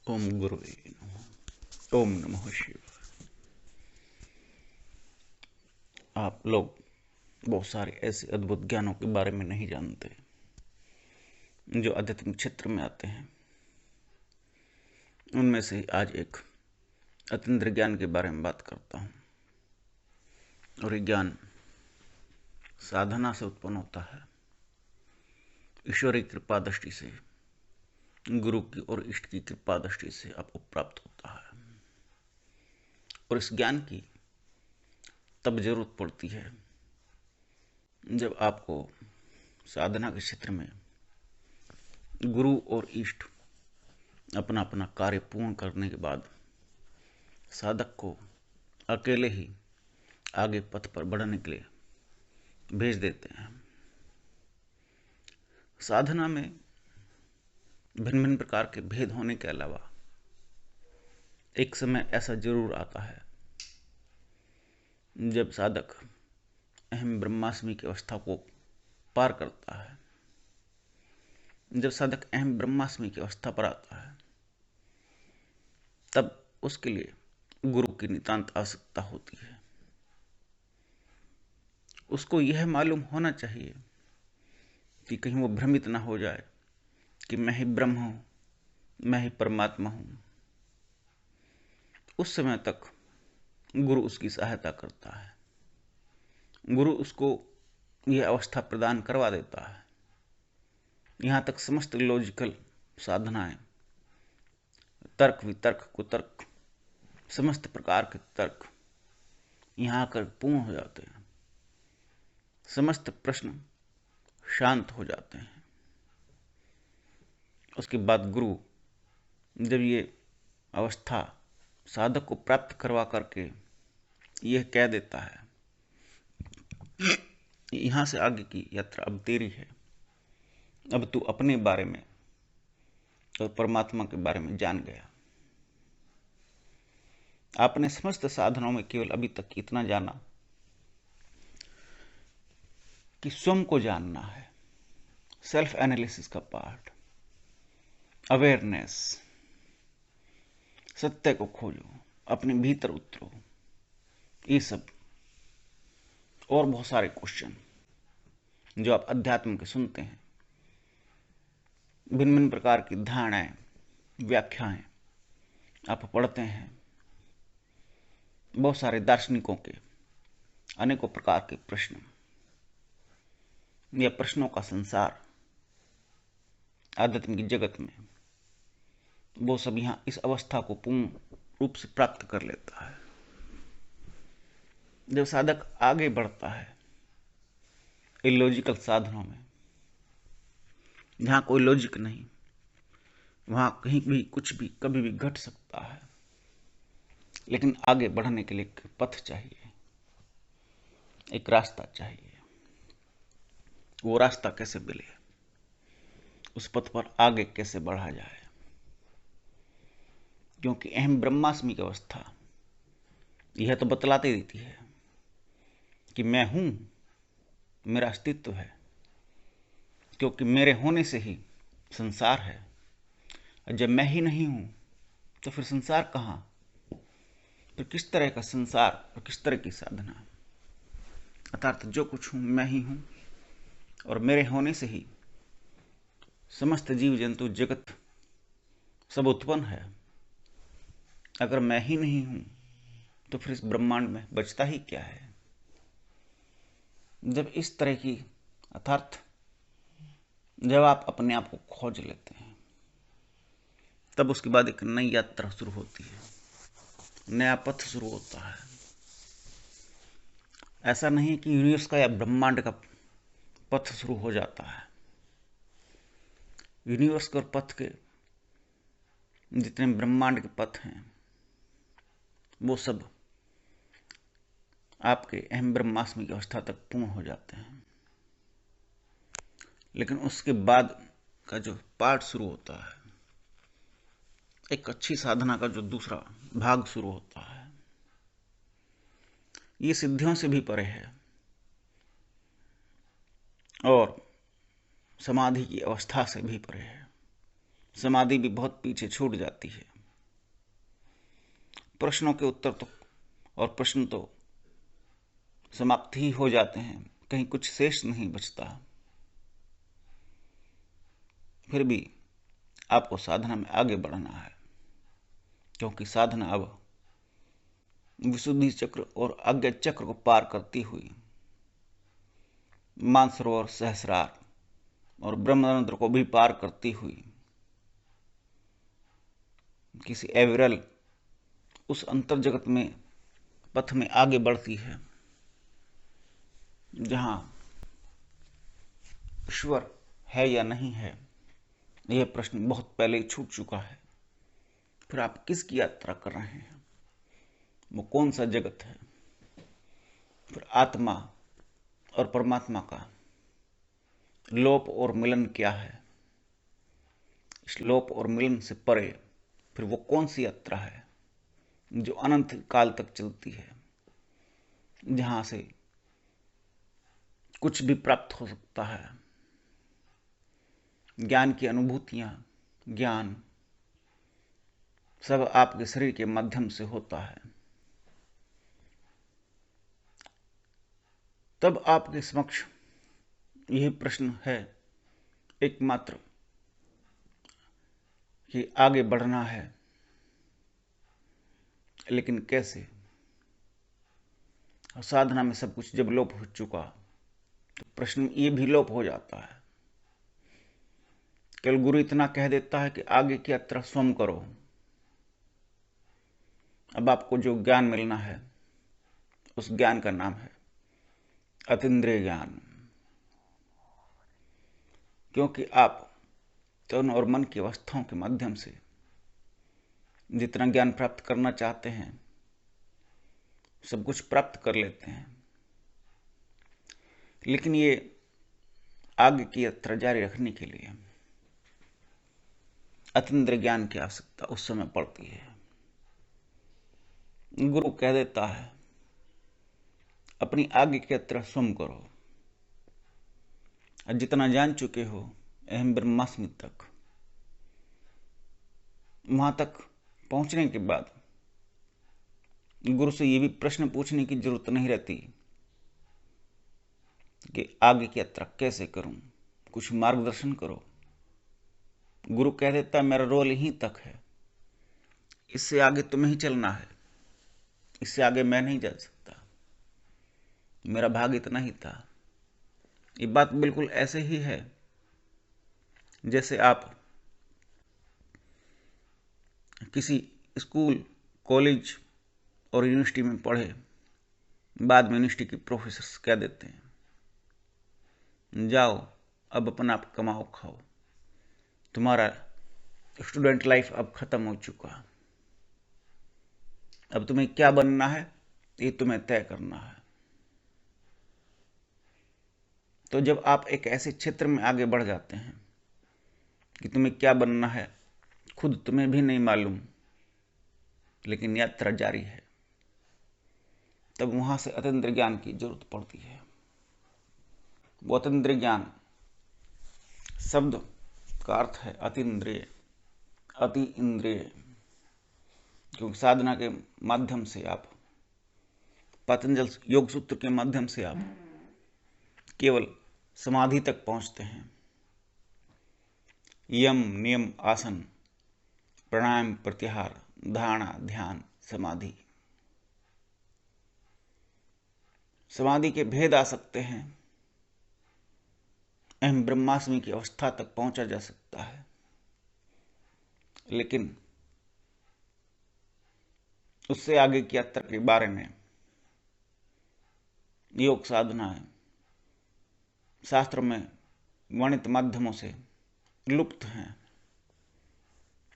ओम गुरुवे नमः। ओम नमः शिवाय। आप लोग बहुत सारे ऐसे अद्भुत ज्ञानों के बारे में नहीं जानते जो आध्यात्मिक क्षेत्र में आते हैं। उनमें से आज एक अतीन्द्र ज्ञान के बारे में बात करता हूँ। और ये ज्ञान साधना से उत्पन्न होता है, ईश्वरीय कृपा दृष्टि से, गुरु की और इष्ट की कृपा दृष्टि से आपको प्राप्त होता है। और इस ज्ञान की तब जरूरत पड़ती है जब आपको साधना के क्षेत्र में गुरु और इष्ट अपना अपना कार्य पूर्ण करने के बाद साधक को अकेले ही आगे पथ पर बढ़ने के लिए भेज देते हैं। साधना में भिन्न भिन्न प्रकार के भेद होने के अलावा एक समय ऐसा जरूर आता है जब साधक अहम ब्रह्मास्मि की अवस्था को पार करता है। जब साधक अहम ब्रह्मास्मि की अवस्था पर आता है तब उसके लिए गुरु की नितांत आवश्यकता होती है। उसको यह मालूम होना चाहिए कि कहीं वो भ्रमित ना हो जाए कि मैं ही ब्रह्म हूं, मैं ही परमात्मा हूं। उस समय तक गुरु उसकी सहायता करता है। गुरु उसको यह अवस्था प्रदान करवा देता है। यहां तक समस्त लॉजिकल साधनाएं, तर्क वितर्क कुतर्क, समस्त प्रकार के तर्क यहां आकर पूर्ण हो जाते हैं। समस्त प्रश्न शांत हो जाते हैं। उसके बाद गुरु जब ये अवस्था साधक को प्राप्त करवा करके यह कह देता है, यहां से आगे की यात्रा अब तेरी है। अब तू अपने बारे में और परमात्मा के बारे में जान गया। आपने समस्त साधनों में केवल अभी तक इतना जाना कि स्वयं को जानना है, सेल्फ एनालिसिस का पार्ट, अवेयरनेस, सत्य को खोजो, अपने भीतर उतरो, ये सब और बहुत सारे क्वेश्चन जो आप अध्यात्म के सुनते हैं, भिन्न भिन्न प्रकार की धारणाएं, व्याख्याएं आप पढ़ते हैं, बहुत सारे दार्शनिकों के अनेकों प्रकार के प्रश्न, यह प्रश्नों का संसार आध्यात्मिक जगत में, वो सब यहां इस अवस्था को पूर्ण रूप से प्राप्त कर लेता है। जब साधक आगे बढ़ता है इलॉजिकल साधनों में, जहां कोई लॉजिक नहीं, वहां कहीं भी कुछ भी कभी भी घट सकता है, लेकिन आगे बढ़ने के लिए एक पथ चाहिए, एक रास्ता चाहिए। वो रास्ता कैसे मिले, उस पथ पर आगे कैसे बढ़ा जाए, क्योंकि अहम ब्रह्मास्मि की अवस्था यह तो बतलाते देती है कि मैं हूं, मेरा अस्तित्व है, क्योंकि मेरे होने से ही संसार है। जब मैं ही नहीं हूं तो फिर संसार कहां, फिर किस तरह का संसार और किस तरह की साधना। अर्थात जो कुछ हूं मैं ही हूं, और मेरे होने से ही समस्त जीव जंतु जगत सब उत्पन्न है। अगर मैं ही नहीं हूं तो फिर इस ब्रह्मांड में बचता ही क्या है। जब इस तरह की अर्थात जब आप अपने आप को खोज लेते हैं, तब उसके बाद एक नई यात्रा शुरू होती है, नया पथ शुरू होता है। ऐसा नहीं कि यूनिवर्स का या ब्रह्मांड का पथ शुरू हो जाता है। यूनिवर्स के और पथ के जितने ब्रह्मांड के पथ हैं वो सब आपके अहम ब्रह्मास्मि की अवस्था तक पूर्ण हो जाते हैं। लेकिन उसके बाद का जो पार्ट शुरू होता है, एक अच्छी साधना का जो दूसरा भाग शुरू होता है, ये सिद्धियों से भी परे है और समाधि की अवस्था से भी परे है। समाधि भी बहुत पीछे छूट जाती है। प्रश्नों के उत्तर तो और प्रश्न तो समाप्त ही हो जाते हैं, कहीं कुछ शेष नहीं बचता। फिर भी आपको साधना में आगे बढ़ना है, क्योंकि साधना अब विशुद्धि चक्र और आज्ञा चक्र को पार करती हुई मानसरोवर सहस्रार और ब्रह्मरंध्र को भी पार करती हुई किसी अविरल उस अंतर जगत में पथ में आगे बढ़ती है, जहां ईश्वर है या नहीं है, यह प्रश्न बहुत पहले ही छूट चुका है। फिर आप किसकी यात्रा कर रहे हैं? वो कौन सा जगत है? फिर आत्मा और परमात्मा का लोप और मिलन क्या है? इस लोप और मिलन से परे फिर वो कौन सी यात्रा है जो अनंत काल तक चलती है, जहां से कुछ भी प्राप्त हो सकता है? ज्ञान की अनुभूतियां, ज्ञान सब आपके शरीर के माध्यम से होता है। तब आपके समक्ष यही प्रश्न है एकमात्र कि आगे बढ़ना है, लेकिन कैसे? और साधना में सब कुछ जब लोप हो चुका तो प्रश्न ये भी लोप हो जाता है। केवल गुरु इतना कह देता है कि आगे की यात्रा स्वयं करो। अब आपको जो ज्ञान मिलना है उस ज्ञान का नाम है अतीन्द्रिय ज्ञान, क्योंकि आप तन और मन की अवस्थाओं के माध्यम से जितना ज्ञान प्राप्त करना चाहते हैं सब कुछ प्राप्त कर लेते हैं, लेकिन ये आगे की यात्रा जारी रखने के लिए अतीन्द्रिय ज्ञान की आवश्यकता उस समय पड़ती है। गुरु कह देता है अपनी आगे की यात्रा स्वयं करो, और जितना जान चुके हो अहम ब्रह्मास्मि तक, वहां तक पहुंचने के बाद गुरु से ये भी प्रश्न पूछने की जरूरत नहीं रहती कि आगे की यात्रा कैसे करूं, कुछ मार्गदर्शन करो। गुरु कह देता है मेरा रोल यहीं तक है, इससे आगे तुम्हें ही चलना है, इससे आगे मैं नहीं जा सकता, मेरा भाग इतना ही था। ये बात बिल्कुल ऐसे ही है जैसे आप किसी स्कूल, कॉलेज और यूनिवर्सिटी में पढ़े, बाद में यूनिवर्सिटी के प्रोफेसर कह देते हैं जाओ अब अपना आप कमाओ खाओ, तुम्हारा स्टूडेंट लाइफ अब खत्म हो चुका, अब तुम्हें क्या बनना है ये तुम्हें तय करना है। तो जब आप एक ऐसे क्षेत्र में आगे बढ़ जाते हैं कि तुम्हें क्या बनना है खुद तुम्हें भी नहीं मालूम, लेकिन यात्रा जारी है, तब वहां से अतीन्द्रिय ज्ञान की जरूरत पड़ती है। वो अतीन्द्रिय ज्ञान शब्द का अर्थ है अतीन्द्रिय, अति इंद्रिय, क्योंकि साधना के माध्यम से आप, पतंजल योग सूत्र के माध्यम से आप केवल समाधि तक पहुंचते हैं। यम, नियम, आसन, प्राणायाम, प्रत्याहार, धारणा, ध्यान, समाधि, समाधि के भेद आ सकते हैं, अहम ब्रह्मास्मि की अवस्था तक पहुंचा जा सकता है, लेकिन उससे आगे की यात्रा के बारे में योग साधना शास्त्र में वर्णित माध्यमों से लुप्त हैं,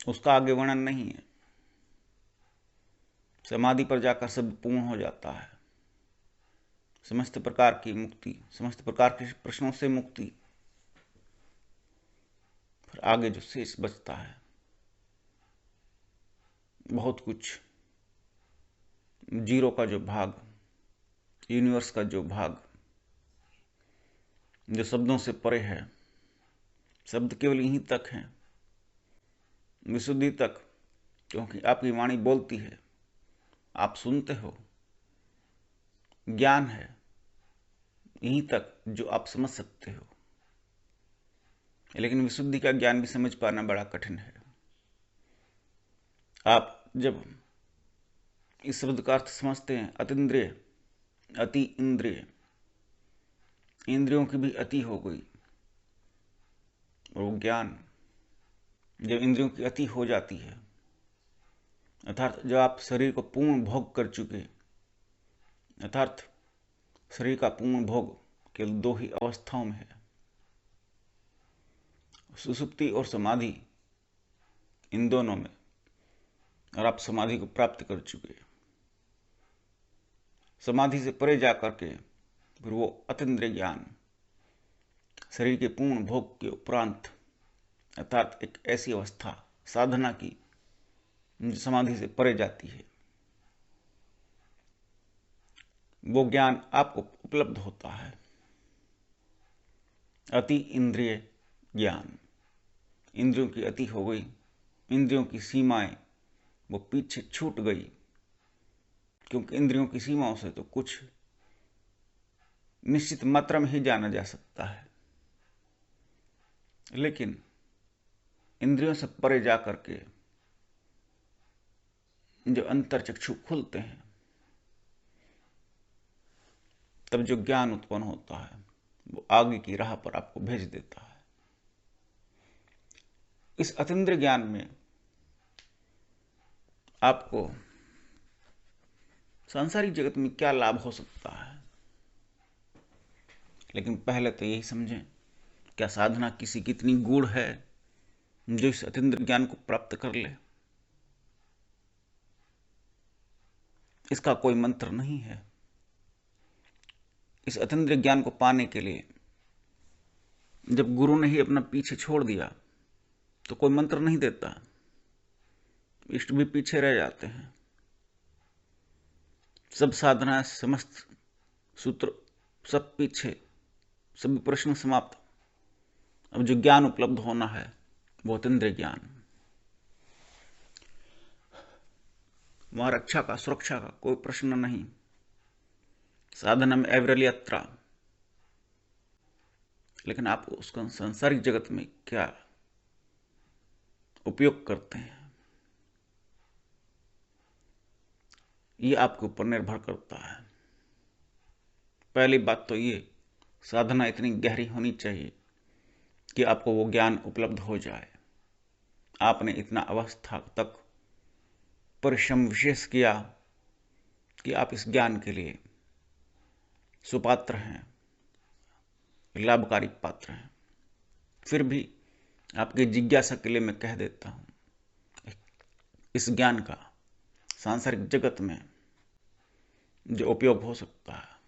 उसका आगे वर्णन नहीं है। समाधि पर जाकर सब पूर्ण हो जाता है, समस्त प्रकार की मुक्ति, समस्त प्रकार के प्रश्नों से मुक्ति। फिर आगे जो शेष बचता है बहुत कुछ, जीरो का जो भाग, यूनिवर्स का जो भाग, जो शब्दों से परे है, शब्द केवल यहीं तक हैं, विशुद्धि तक, क्योंकि आपकी वाणी बोलती है आप सुनते हो, ज्ञान है यहीं तक जो आप समझ सकते हो, लेकिन विशुद्धि का ज्ञान भी समझ पाना बड़ा कठिन है। आप जब इस शब्द का अर्थ समझते हैं, अतीन्द्रिय, अति इंद्रिय, इंद्रियों की भी अति हो गई, और वो ज्ञान जब इंद्रियों की अति हो जाती है, अर्थात जब आप शरीर को पूर्ण भोग कर चुके, अर्थात शरीर का पूर्ण भोग केवल दो ही अवस्थाओं में है, सुसुप्ति और समाधि, इन दोनों में, और आप समाधि को प्राप्त कर चुके, समाधि से परे जाकर के फिर वो अतीन्द्रिय ज्ञान शरीर के पूर्ण भोग के उपरांत, अर्थात एक ऐसी अवस्था साधना की जो समाधि से परे जाती है, वो ज्ञान आपको उपलब्ध होता है। अति इंद्रिय ज्ञान, इंद्रियों की अति हो गई, इंद्रियों की सीमाएं वो पीछे छूट गई, क्योंकि इंद्रियों की सीमाओं से तो कुछ निश्चित मात्रा में ही जाना जा सकता है, लेकिन इंद्रियों से परे जाकर के जो अंतरचक्षु खुलते हैं, तब जो ज्ञान उत्पन्न होता है वो आगे की राह पर आपको भेज देता है। इस अतीन्द्रिय ज्ञान में आपको सांसारिक जगत में क्या लाभ हो सकता है, लेकिन पहले तो यही समझें, क्या साधना किसी की इतनी गूढ़ है जो इस अतीन्द्रिय ज्ञान को प्राप्त कर ले? इसका कोई मंत्र नहीं है। इस अतीन्द्रिय ज्ञान को पाने के लिए जब गुरु ने ही अपना पीछे छोड़ दिया तो कोई मंत्र नहीं देता, इष्ट भी पीछे रह जाते हैं। सब साधना, समस्त सूत्र सब पीछे, सभी प्रश्न समाप्त। अब जो ज्ञान उपलब्ध होना है वो अतीन्द्रिय ज्ञान, वहां रक्षा का, सुरक्षा का कोई प्रश्न नहीं। साधना में ऐवरल्यत्रा, लेकिन आप उसका सांसारिक जगत में क्या उपयोग करते हैं, ये आपके ऊपर निर्भर करता है। पहली बात तो ये, साधना इतनी गहरी होनी चाहिए कि आपको वो ज्ञान उपलब्ध हो जाए। आपने इतना अवस्था तक परिश्रम विशेष किया कि आप इस ज्ञान के लिए सुपात्र हैं, लाभकारी पात्र हैं। फिर भी आपकी जिज्ञासा के लिए मैं कह देता हूं, इस ज्ञान का सांसारिक जगत में जो उपयोग हो सकता है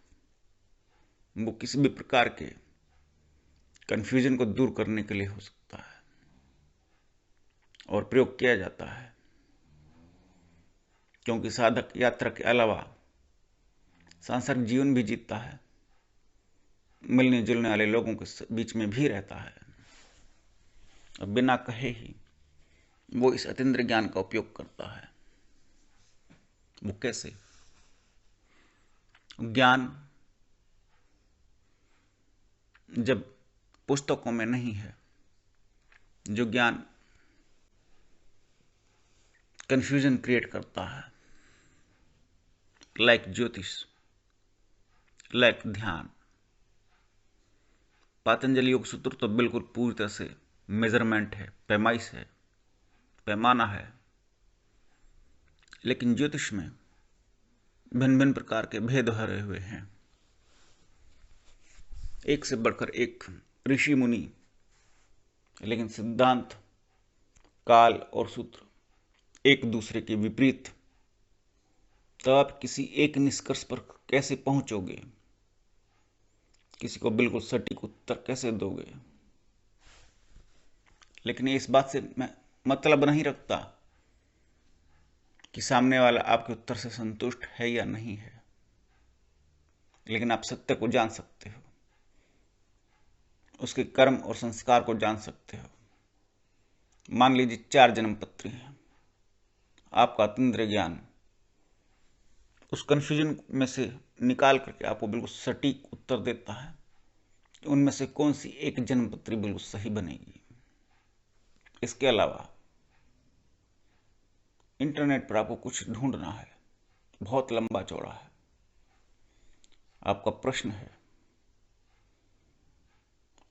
वो किसी भी प्रकार के कन्फ्यूजन को दूर करने के लिए हो सकता है, और प्रयोग किया जाता है, क्योंकि साधक यात्रा के अलावा सांसारिक जीवन भी जीता है, मिलने जुलने वाले लोगों के बीच में भी रहता है, और बिना कहे ही वो इस अतीन्द्रिय ज्ञान का उपयोग करता है। वो कैसे? ज्ञान जब पुस्तकों में नहीं है, जो ज्ञान कंफ्यूजन क्रिएट करता है, लाइक ज्योतिष, लाइक ध्यान। पातंजलि योग सूत्र तो बिल्कुल पूरी तरह से मेजरमेंट है, पैमाइश है, पैमाना है, लेकिन ज्योतिष में भिन्न भिन्न प्रकार के भेद भरे हुए हैं। एक से बढ़कर एक ऋषि मुनि, लेकिन सिद्धांत, काल और सूत्र एक दूसरे के विपरीत। तो आप किसी एक निष्कर्ष पर कैसे पहुंचोगे? किसी को बिल्कुल सटीक उत्तर कैसे दोगे? लेकिन इस बात से मैं मतलब नहीं रखता कि सामने वाला आपके उत्तर से संतुष्ट है या नहीं है, लेकिन आप सत्य को जान सकते हो, उसके कर्म और संस्कार को जान सकते हो। मान लीजिए 4 जन्म पत्री हैं, आपका अतीन्द्रिय ज्ञान उस कन्फ्यूजन में से निकाल करके आपको बिल्कुल सटीक उत्तर देता है कि उनमें से कौन सी एक जन्मपत्री बिल्कुल सही बनेगी। इसके अलावा इंटरनेट पर आपको कुछ ढूंढना है, बहुत लंबा चौड़ा है, आपका प्रश्न है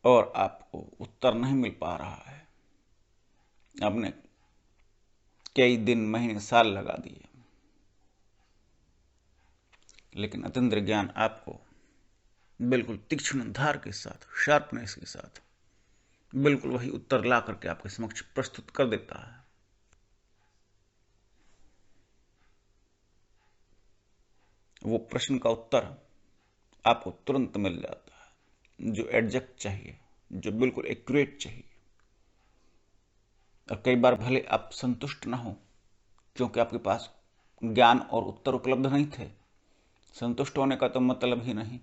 और आपको उत्तर नहीं मिल पा रहा है, आपने कई दिन, महीने, साल लगा दिए, लेकिन अतीन्द्र ज्ञान आपको बिल्कुल तीक्ष्ण धार के साथ, शार्पनेस के साथ बिल्कुल वही उत्तर ला करके आपके समक्ष प्रस्तुत कर देता है। वो प्रश्न का उत्तर आपको तुरंत मिल जाता है, जो एग्जैक्ट चाहिए, जो बिल्कुल एक्यूरेट चाहिए। और कई बार भले आप संतुष्ट ना हो, क्योंकि आपके पास ज्ञान और उत्तर उपलब्ध नहीं थे, संतुष्ट होने का तो मतलब ही नहीं।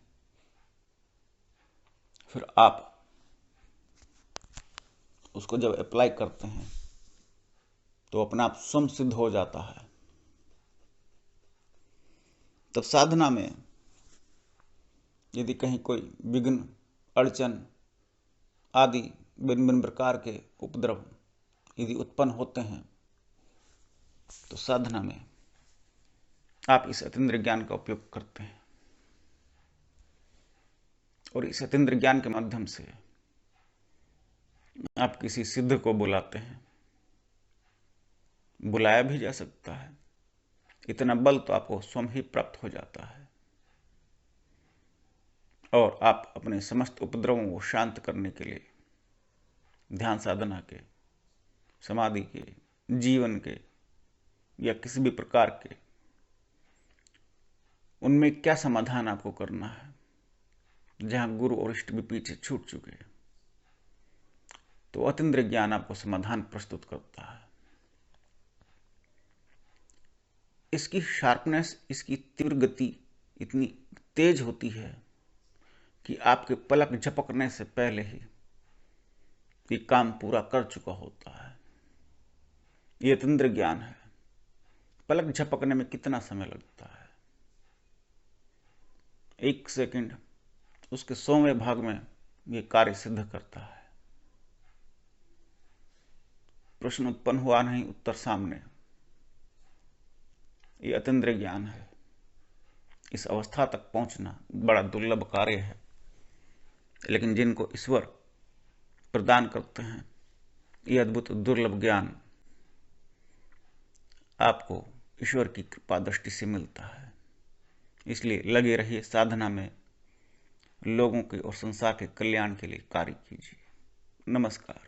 फिर आप उसको जब अप्लाई करते हैं तो अपना आप स्वयं सिद्ध हो जाता है। तब साधना में यदि कहीं कोई विघ्न, अड़चन आदि भिन्न भिन्न प्रकार के उपद्रव यदि उत्पन्न होते हैं, तो साधना में आप इस अतीन्द्र ज्ञान का उपयोग करते हैं और इस अतीन्द्र ज्ञान के माध्यम से आप किसी सिद्ध को बुलाते हैं। बुलाया भी जा सकता है, इतना बल तो आपको स्वयं ही प्राप्त हो जाता है और आप अपने समस्त उपद्रवों को शांत करने के लिए ध्यान साधना के, समाधि के, जीवन के या किसी भी प्रकार के, उनमें क्या समाधान आपको करना है, जहां गुरु और इष्ट भी पीछे छूट चुके हैं, तो अतीन्द्र ज्ञान आपको समाधान प्रस्तुत करता है। इसकी शार्पनेस, इसकी तीव्र गति इतनी तेज होती है कि आपके पलक झपकने से पहले ही ये काम पूरा कर चुका होता है। ये अतीन्द्र ज्ञान है। पलक झपकने में कितना समय लगता है? 1 सेकंड उसके 100वें भाग में ये कार्य सिद्ध करता है। प्रश्न उत्पन्न हुआ नहीं, उत्तर सामने। ये अतीन्द्र ज्ञान है। इस अवस्था तक पहुंचना बड़ा दुर्लभ कार्य है, लेकिन जिनको ईश्वर प्रदान करते हैं ये अद्भुत दुर्लभ ज्ञान, आपको ईश्वर की कृपा दृष्टि से मिलता है। इसलिए लगे रहिए साधना में, लोगों के और संसार के कल्याण के लिए कार्य कीजिए। नमस्कार।